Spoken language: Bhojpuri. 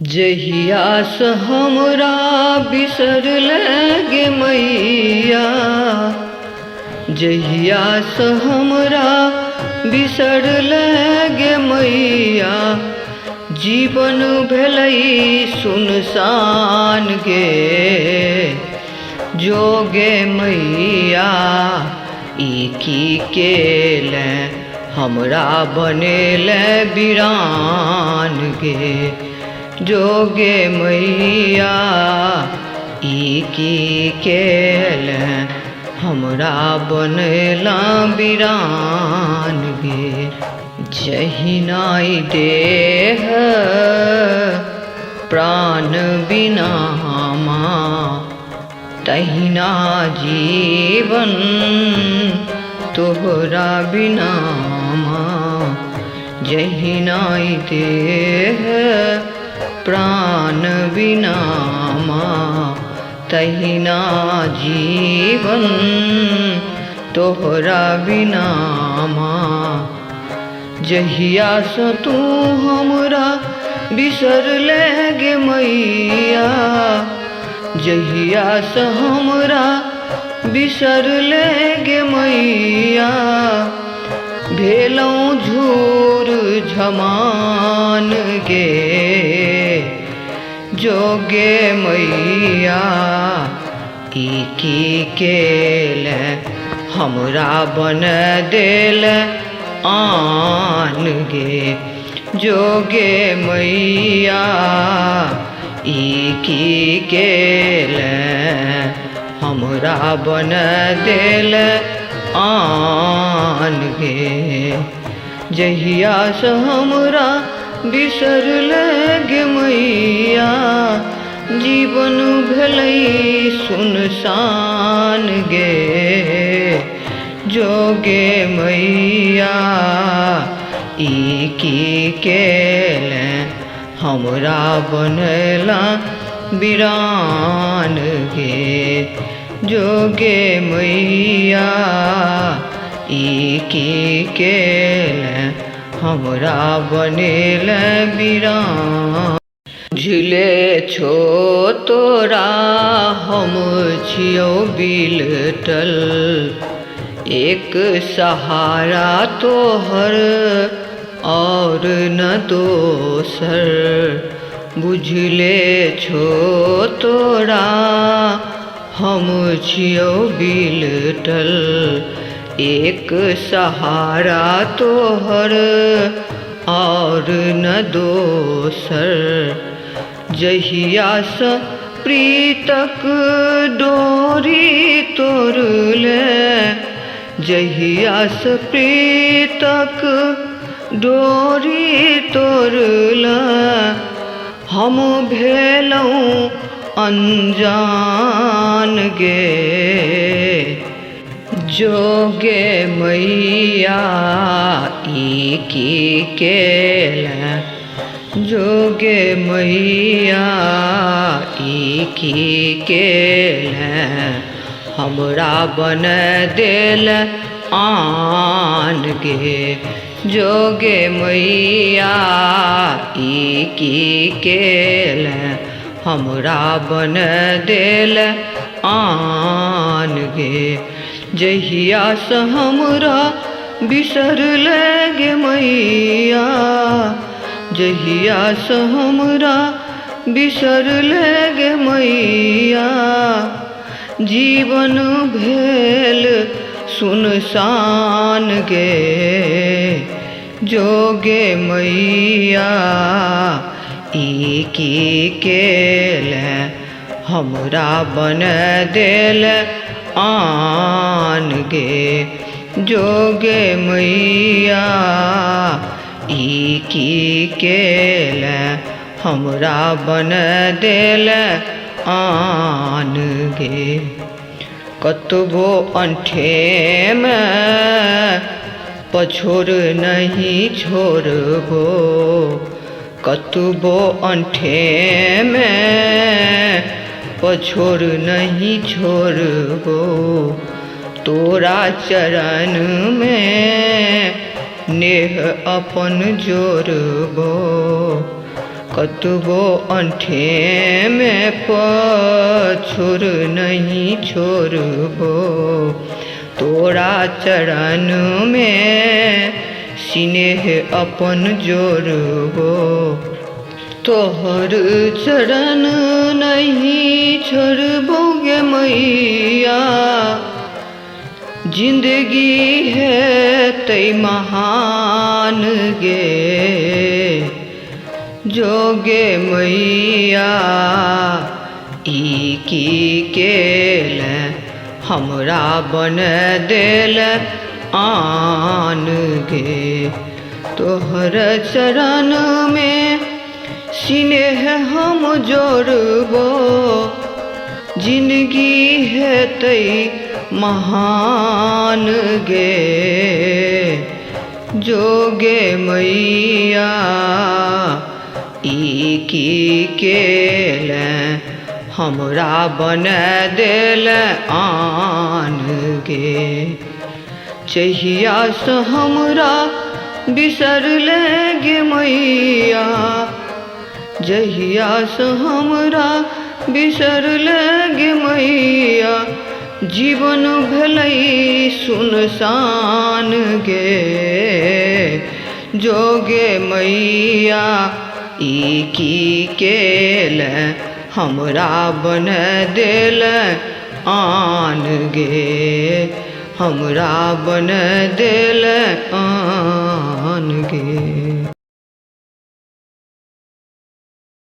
जहिया से हमरा बिसर लगे मैया, जहिया से हमरा बिसर लगे मैया, जीवन भेलई सुनसान गे। जोगे मैया ई की केले हमरा बनेले बिरान गे। जोगे मैया ई की केले हमरा बनेला बिरान गे। जहिनाई देह प्राण बिना तहिना जीवन तोहरा बिना। जहिनाई देह प्राण बिना तहिना जीवन तोहरा बिना। जहिया से तू हमरा बिसर लगे मैया, जहिया से हमरा बिसर लगे मैया, भेलौं झूर झमान गे। जोगे मैया ई की केले हमरा बन देल आन गे। जोगे मैया ई की केले हमरा बन देल आन गे। जहिया से हमरा बिसर लगे मैया, जीवन भेलई सुनसान गे। जोगे मैया ई की केले हमरा बनेला बिरान गे। जोगे मैया ई की केले हमरा बनेला बिरान। झिले छो तोरा हम छियौ बिलटल, एक सहारा तोहर और न दोसर। बुझले छो तोरा हम छियौ बिलटल, एक सहारा तोहर और न दोसर। जहिया से प्रीतक डोरी तोड़ले, जहिया से प्रीतक डोरी तोड़ले, हम भेलौं अनजान गे। जोगे मैया ई की केले, जोगे मैया ई की केले हमरा बन देल आन गे। जोगे मैया ई की केले हमरा बन देल आन गे। जहिया से हमरा बिसर लगे मैया, जहिया से हमरा बिसर लगे मैया, जीवन भेल सुनसान गे। जोगे मैया ई की केले हमरा बन देल आन गे। जोगे मैया ई की केले हमरा बन देल आन गे। कतबो अंठे में पछोर नहीं छोड़बो, कतबो अंठे में पछोर नहीं छोड़बो। तोरा चरण में नेह अपन जोड़बो, कतबो अंठे में पछुर नहीं छोड़बो, तोरा चरण में स्नेह अपन जोड़बो। तोहर चरण नहीं छोड़बोगे मैया, जिंदगी है तई महान गे। जोगे मैया की केल हमरा बन देल आन गे। तोहर चरण में स्नेह हम जोड़बो, जिंदगी है तई महान गे। जोगे मैया की केल हमरा बन देल आन गे। चहिया से हमरा बिसर लेगे मैया, जहिया से हमरा बिसर लेगे मैया, जीवन भलई सुनसान गे। जोगे मैया की केल हमरा बन देल आन गे, हमरा बन देल आन गे।